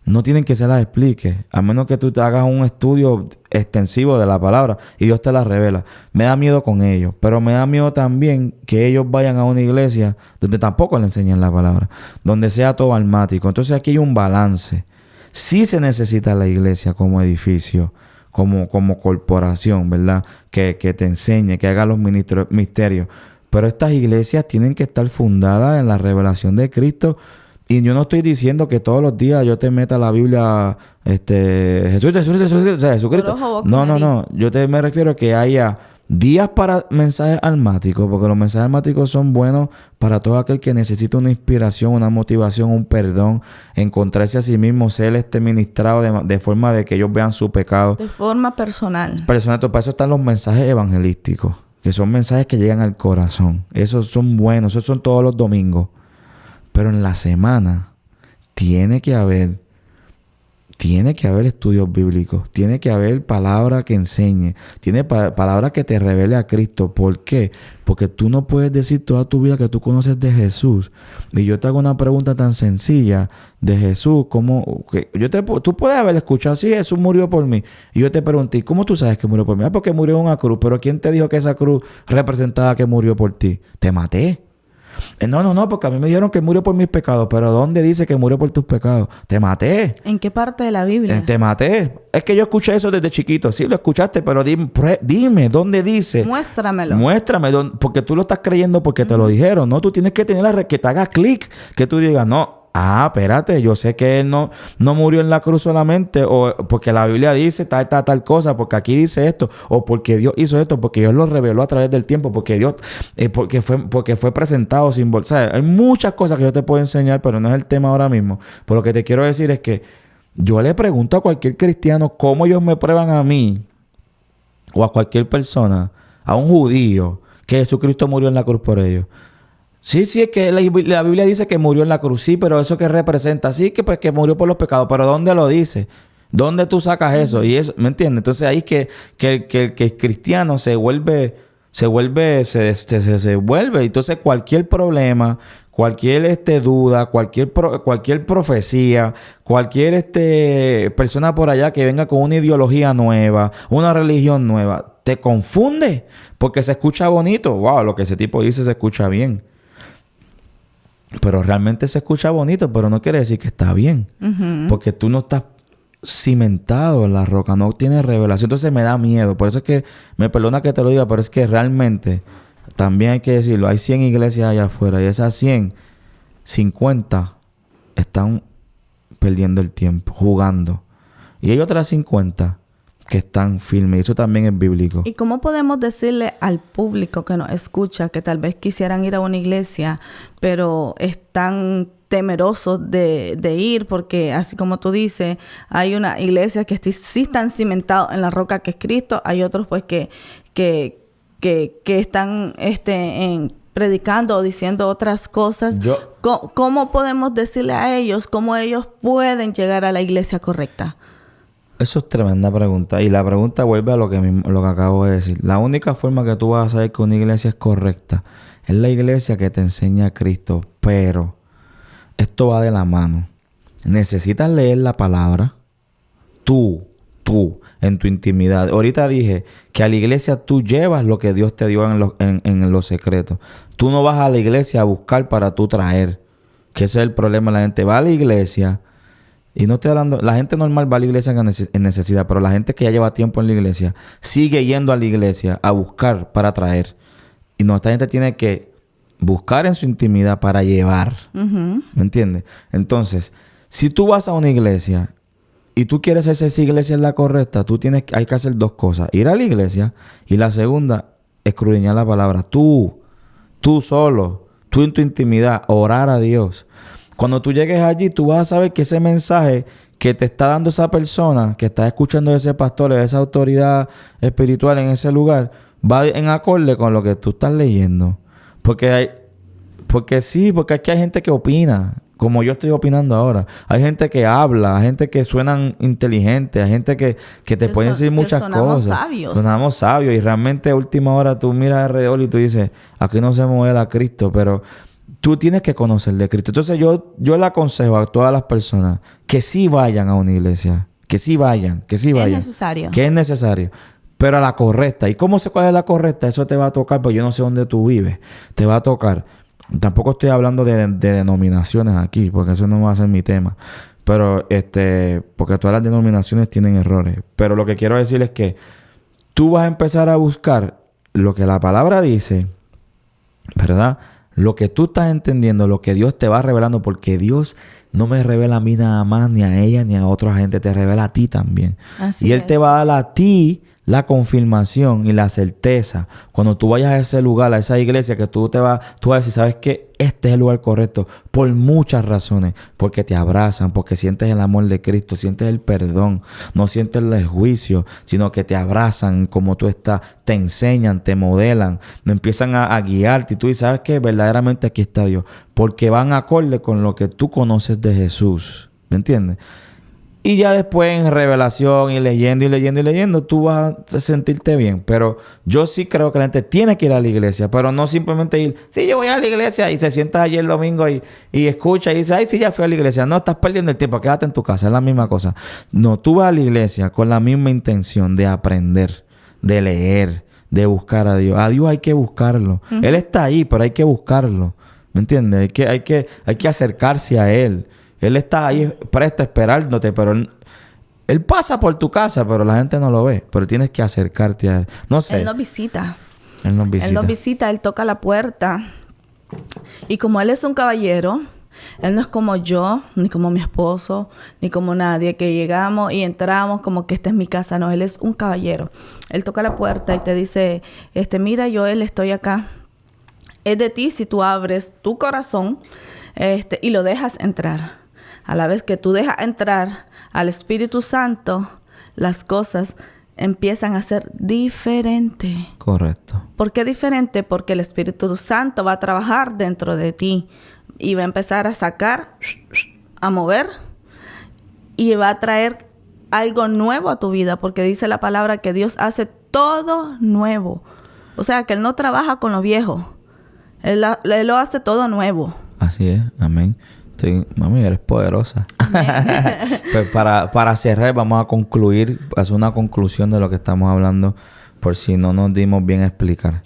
no tienen que se las explique. A menos que tú te hagas un estudio extensivo de la palabra y Dios te la revela. Me da miedo con ellos. Pero me da miedo también que ellos vayan a una iglesia donde tampoco le enseñan la palabra. Donde sea todo almático. Entonces aquí hay un balance. Sí se necesita la iglesia como edificio, como corporación, ¿verdad? Que te enseñe, que haga los misterios. Pero estas iglesias tienen que estar fundadas en la revelación de Cristo. Y yo no estoy diciendo que todos los días yo te meta la Biblia, Jesucristo. No. Yo me refiero a que haya días para mensajes almáticos, porque los mensajes almáticos son buenos para todo aquel que necesita una inspiración, una motivación, un perdón, encontrarse a sí mismo, ser ministrado de forma de que ellos vean su pecado. De forma personal. Personal, para eso están los mensajes evangelísticos, que son mensajes que llegan al corazón. Esos son buenos, esos son todos los domingos. Pero en la semana tiene que haber estudios bíblicos, tiene que haber palabra que enseñe, tiene palabra que te revele a Cristo. ¿Por qué? Porque tú no puedes decir toda tu vida que tú conoces de Jesús. Y yo te hago una pregunta tan sencilla de Jesús, tú puedes haber escuchado, sí, Jesús murió por mí. Y yo te pregunté, ¿cómo tú sabes que murió por mí? Porque murió en una cruz. Pero ¿quién te dijo que esa cruz representaba que murió por ti? Te maté. No, porque a mí me dijeron que murió por mis pecados. Pero ¿dónde dice que murió por tus pecados? Te maté. ¿En qué parte de la Biblia? Te maté. Es que yo escuché eso desde chiquito. Sí, lo escuchaste, pero dime, ¿dónde dice? Muéstramelo. Muéstrame, porque tú lo estás creyendo porque te lo dijeron, ¿no? Tú tienes que tener que te haga clic, que tú digas, no. Espérate, yo sé que él no murió en la cruz solamente, o porque la Biblia dice tal cosa, porque aquí dice esto, o porque Dios hizo esto, porque Dios lo reveló a través del tiempo, porque Dios, porque fue presentado sin bolsa. Hay muchas cosas que yo te puedo enseñar, pero no es el tema ahora mismo. Pero lo que te quiero decir es que yo le pregunto a cualquier cristiano cómo ellos me prueban a mí, o a cualquier persona, a un judío, que Jesucristo murió en la cruz por ellos. Sí, es que la Biblia dice que murió en la cruz. Sí, pero ¿eso qué representa? Sí, que pues que murió por los pecados. Pero ¿dónde lo dice? ¿Dónde tú sacas eso? Y eso, ¿me entiendes? Entonces ahí que el cristiano se vuelve. Entonces cualquier problema, cualquier duda, cualquier profecía, cualquier persona por allá que venga con una ideología nueva, una religión nueva, te confunde. Porque se escucha bonito. Wow, lo que ese tipo dice se escucha bien. Pero realmente se escucha bonito, pero no quiere decir que está bien. Uh-huh. Porque tú no estás cimentado en la roca, no tienes revelación. Entonces me da miedo. Por eso es que, me perdona que te lo diga, pero es que realmente, también hay que decirlo, hay 100 iglesias allá afuera y esas 50 están perdiendo el tiempo, jugando. Y hay otras 50 que están firmes. Y eso también es bíblico. ¿Y cómo podemos decirle al público que nos escucha que tal vez quisieran ir a una iglesia, pero están temerosos de ir? Porque así como tú dices, hay una iglesia que sí están cimentados en la roca que es Cristo. Hay otros pues que están predicando o diciendo otras cosas. ¿Cómo podemos decirle a ellos cómo ellos pueden llegar a la iglesia correcta? Eso es tremenda pregunta. Y la pregunta vuelve a lo que acabo de decir. La única forma que tú vas a saber que una iglesia es correcta es la iglesia que te enseña a Cristo. Pero esto va de la mano. Necesitas leer la palabra. Tú, en tu intimidad. Ahorita dije que a la iglesia tú llevas lo que Dios te dio en los secretos. Tú no vas a la iglesia a buscar para tú traer. Que ese es el problema. La gente va a la iglesia. Y no estoy hablando, la gente normal va a la iglesia en necesidad, pero la gente que ya lleva tiempo en la iglesia sigue yendo a la iglesia a buscar para traer. Y no, esta gente tiene que buscar en su intimidad para llevar. Uh-huh. ¿Me entiendes? Entonces, si tú vas a una iglesia y tú quieres hacer esa iglesia en la correcta, hay que hacer dos cosas. Ir a la iglesia y la segunda, escudriñar la palabra. Tú solo, tú en tu intimidad, orar a Dios. Cuando tú llegues allí, tú vas a saber que ese mensaje que te está dando esa persona, que está escuchando ese pastor, esa autoridad espiritual en ese lugar, va en acorde con lo que tú estás leyendo. Porque aquí hay gente que opina, como yo estoy opinando ahora. Hay gente que habla, hay gente que suenan inteligentes, hay gente que te puede decir muchas cosas. Sonamos sabios. Y realmente a última hora tú miras alrededor y tú dices, aquí no se mueve a Cristo, pero tú tienes que conocer de Cristo. Entonces yo le aconsejo a todas las personas que sí vayan a una iglesia. Que sí vayan. Es necesario. Que es necesario. Pero a la correcta. ¿Y cómo sé cuál es la correcta? Eso te va a tocar, pues yo no sé dónde tú vives. Te va a tocar. Tampoco estoy hablando de denominaciones aquí, porque eso no va a ser mi tema. Pero, porque todas las denominaciones tienen errores. Pero lo que quiero decir es que tú vas a empezar a buscar lo que la palabra dice, ¿verdad? Lo que tú estás entendiendo, lo que Dios te va revelando, porque Dios no me revela a mí nada más, ni a ella, ni a otra gente, te revela a ti también. Así y Él es. te va a dar a ti la confirmación y la certeza. Cuando tú vayas a ese lugar, a esa iglesia, que tú vas a decir, ¿sabes qué? Este es el lugar correcto. Por muchas razones. Porque te abrazan, porque sientes el amor de Cristo, sientes el perdón. No sientes el juicio, sino que te abrazan como tú estás. Te enseñan, te modelan. Empiezan a guiarte. Y tú dices, ¿sabes qué? Verdaderamente aquí está Dios. Porque van acorde con lo que tú conoces de Jesús. ¿Me entiendes? Y ya después en revelación y leyendo, tú vas a sentirte bien. Pero yo sí creo que la gente tiene que ir a la iglesia, pero no simplemente ir, sí, yo voy a la iglesia y se sienta allí el domingo y escucha y dice, ay, sí, ya fui a la iglesia. No, estás perdiendo el tiempo, quédate en tu casa, es la misma cosa. No, tú vas a la iglesia con la misma intención de aprender, de leer, de buscar a Dios. A Dios hay que buscarlo. Uh-huh. Él está ahí, pero hay que buscarlo. ¿Me entiendes? Hay que acercarse a Él. Él está ahí presto esperándote, pero él pasa por tu casa, pero la gente no lo ve. Pero tienes que acercarte a Él. No sé. Él nos visita. Él Él toca la puerta. Y como Él es un caballero, Él no es como yo, ni como mi esposo, ni como nadie, que llegamos y entramos como que esta es mi casa. No, Él es un caballero. Él toca la puerta y te dice, mira, Joel, estoy acá. Es de ti si tú abres tu corazón y lo dejas entrar. A la vez que tú dejas entrar al Espíritu Santo, las cosas empiezan a ser diferentes. Correcto. ¿Por qué diferente? Porque el Espíritu Santo va a trabajar dentro de ti y va a empezar a sacar, a mover y va a traer algo nuevo a tu vida, porque dice la palabra que Dios hace todo nuevo. O sea, que Él no trabaja con lo viejo. Él lo hace todo nuevo. Así es. Amén. Mami, eres poderosa. Pues para cerrar, vamos a concluir, hacer una conclusión de lo que estamos hablando, por si no nos dimos bien a explicar.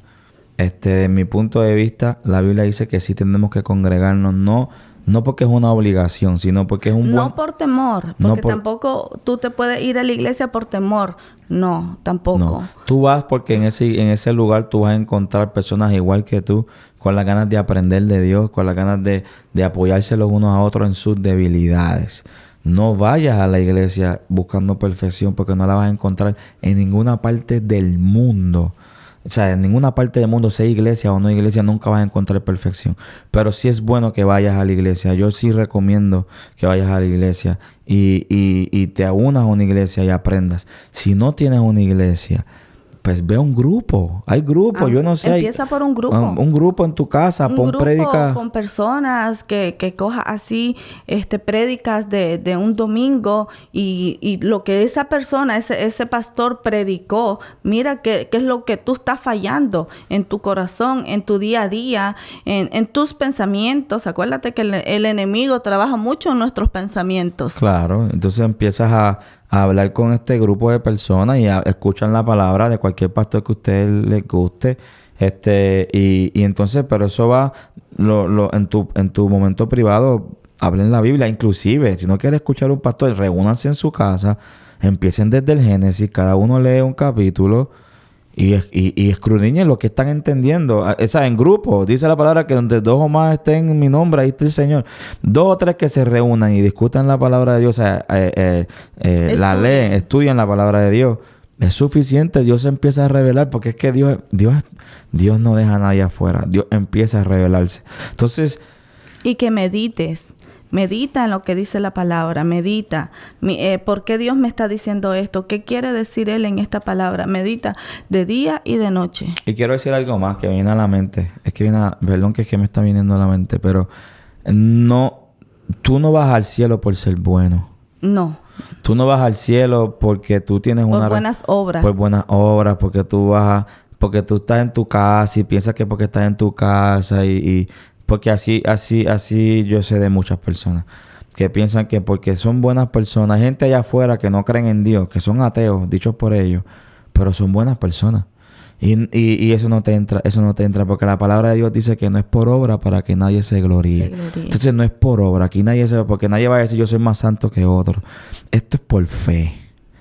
De mi punto de vista, la Biblia dice que sí tenemos que congregarnos, no porque es una obligación, sino porque es un No por temor, porque tampoco tú te puedes ir a la iglesia por temor. No, tampoco. No. Tú vas porque en ese lugar tú vas a encontrar personas igual que tú, con las ganas de aprender de Dios, con las ganas de apoyarse los unos a otros en sus debilidades. No vayas a la iglesia buscando perfección, porque no la vas a encontrar en ninguna parte del mundo. O sea, en ninguna parte del mundo, sea iglesia o no iglesia, nunca vas a encontrar perfección. Pero sí es bueno que vayas a la iglesia. Yo sí recomiendo que vayas a la iglesia y te unas a una iglesia y aprendas. Si no tienes una iglesia, pues ve a un grupo. Hay grupos, yo no sé. Empieza por un grupo. Un grupo en tu casa, pon prédicas. Con personas que coja así, prédicas de un domingo y lo que esa persona, ese pastor predicó, mira qué es lo que tú estás fallando en tu corazón, en tu día a día, en tus pensamientos. Acuérdate que el enemigo trabaja mucho en nuestros pensamientos. Claro, entonces empiezas a hablar con este grupo de personas y escuchan la palabra de cualquier pastor que a ustedes les guste. Y entonces, pero eso va en tu momento privado, hablen la Biblia. Inclusive, si no quieres escuchar a un pastor, reúnanse en su casa, empiecen desde el Génesis, cada uno lee un capítulo y escudriñen lo que están entendiendo. En grupo, dice la palabra que donde dos o más estén en mi nombre, ahí está el Señor. 2 o 3 que se reúnan y discutan la palabra de Dios, la leen, estudian la palabra de Dios. Es suficiente. Dios empieza a revelar, porque es que Dios no deja a nadie afuera. Dios empieza a revelarse. Entonces... Y que medites. Medita en lo que dice la palabra. Medita. ¿Por qué Dios me está diciendo esto? ¿Qué quiere decir Él en esta palabra? Medita de día y de noche. Y quiero decir algo más que viene a la mente. Perdón que es que me está viniendo a la mente, pero tú no vas al cielo por ser bueno. No. Tú no vas al cielo porque tú tienes por buenas obras. Por buenas obras, porque tú estás en tu casa y piensas que porque estás en tu casa Porque así yo sé de muchas personas que piensan que porque son buenas personas, hay gente allá afuera que no creen en Dios, que son ateos, dichos por ellos, pero son buenas personas. Y eso no te entra, porque la palabra de Dios dice que no es por obra para que nadie se gloríe. Entonces no es por obra, aquí porque nadie va a decir yo soy más santo que otro. Esto es por fe,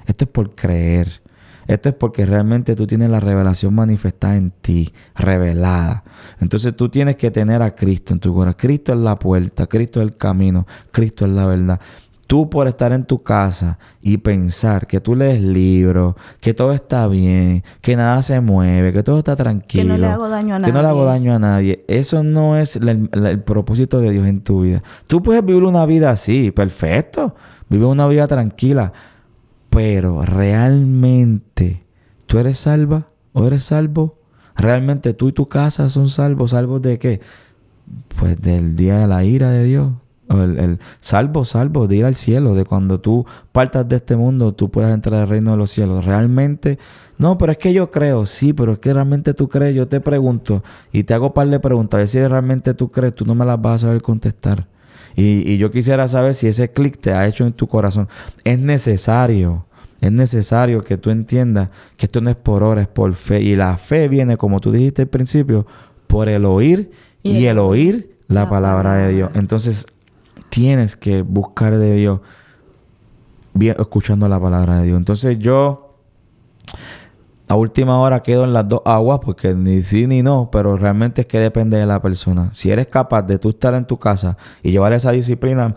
esto es por creer, esto es porque realmente tú tienes la revelación manifestada en ti, revelada. Entonces tú tienes que tener a Cristo en tu corazón. Cristo es la puerta, Cristo es el camino, Cristo es la verdad. Tú por estar en tu casa y pensar que tú lees libros, que todo está bien, que nada se mueve, que todo está tranquilo. Que no le hago daño a nadie. Que no le hago daño a nadie. Eso no es el propósito de Dios en tu vida. Tú puedes vivir una vida así, perfecto. Vive una vida tranquila. Pero realmente, ¿tú eres salva o eres salvo? ¿Realmente tú y tu casa son salvos? ¿Salvos de qué? Pues del día de la ira de Dios. Salvo de ir al cielo, de cuando tú partas de este mundo, tú puedas entrar al reino de los cielos. Realmente, no, pero es que yo creo, sí, pero es que realmente tú crees. Yo te pregunto y te hago un par de preguntas, a ver si realmente tú crees, tú no me las vas a saber contestar. Y yo quisiera saber si ese clic te ha hecho en tu corazón. Es necesario que tú entiendas que esto no es por obra, es por fe. Y la fe viene, como tú dijiste al principio, por el oír y el oír la palabra de Dios. Entonces, tienes que buscar de Dios escuchando la palabra de Dios. Entonces yo a última hora quedo en las dos aguas porque ni sí ni no, pero realmente es que depende de la persona. Si eres capaz de tú estar en tu casa y llevar esa disciplina,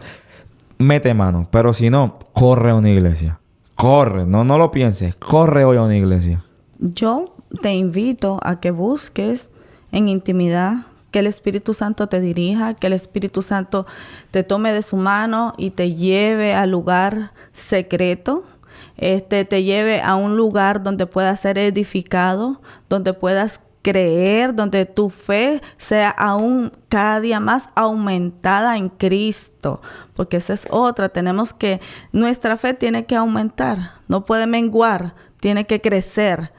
mete mano. Pero si no, corre a una iglesia. Corre, no lo pienses. Corre hoy a una iglesia. Yo te invito a que busques en intimidad, que el Espíritu Santo te dirija, que el Espíritu Santo te tome de su mano y te lleve al lugar secreto, te lleve a un lugar donde puedas ser edificado, donde puedas creer, donde tu fe sea aún cada día más aumentada en Cristo, porque esa es otra. Nuestra fe tiene que aumentar, no puede menguar, tiene que crecer.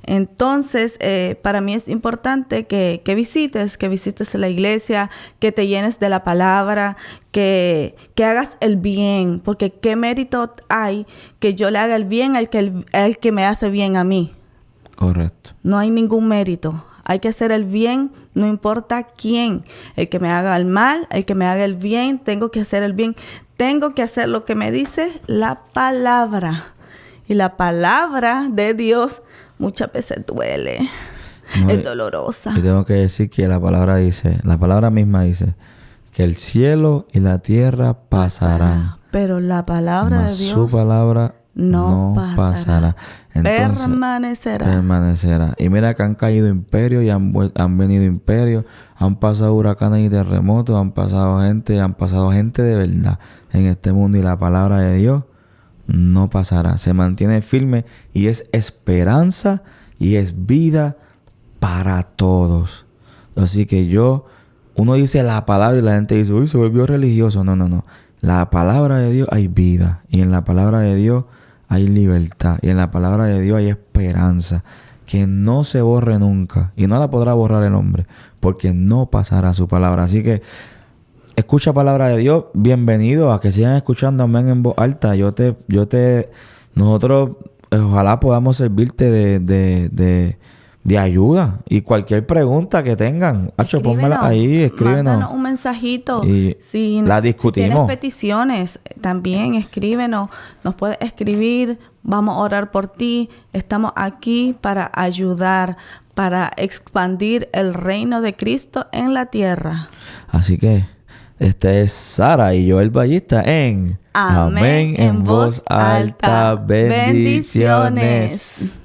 Entonces, para mí es importante que visites la iglesia, que te llenes de la palabra, que hagas el bien, porque qué mérito hay que yo le haga el bien al que me hace bien a mí. Correcto. No hay ningún mérito. Hay que hacer el bien, no importa quién. El que me haga el mal, el que me haga el bien, tengo que hacer el bien. Tengo que hacer lo que me dice la palabra. Y la palabra de Dios muchas veces duele. No, es dolorosa. Y tengo que decir que la palabra misma dice que el cielo y la tierra pasarán. Pero la palabra de Dios, su palabra no pasará. Entonces, permanecerá. Y mira que han caído imperios y han venido imperios, han pasado huracanes y terremotos, han pasado gente de verdad en este mundo, y la palabra de Dios no pasará. Se mantiene firme y es esperanza y es vida para todos. Así que uno dice la palabra y la gente dice, uy, se volvió religioso. No. La palabra de Dios hay vida, y en la palabra de Dios hay libertad, y en la palabra de Dios hay esperanza que no se borre nunca, y no la podrá borrar el hombre, porque no pasará su palabra. Así que escucha palabra de Dios. Bienvenido a que sigan escuchando Amén en voz alta. Nosotros ojalá podamos servirte de ayuda, y cualquier pregunta que tengan, pónmela ahí, escríbenos. Mándanos un mensajito. Y si la discutimos. Si tienes peticiones, también escríbenos. Nos puedes escribir. Vamos a orar por ti. Estamos aquí para ayudar, para expandir el reino de Cristo en la tierra. Así que este es Sara y Joel Ballista en Amén en voz alta. Bendiciones.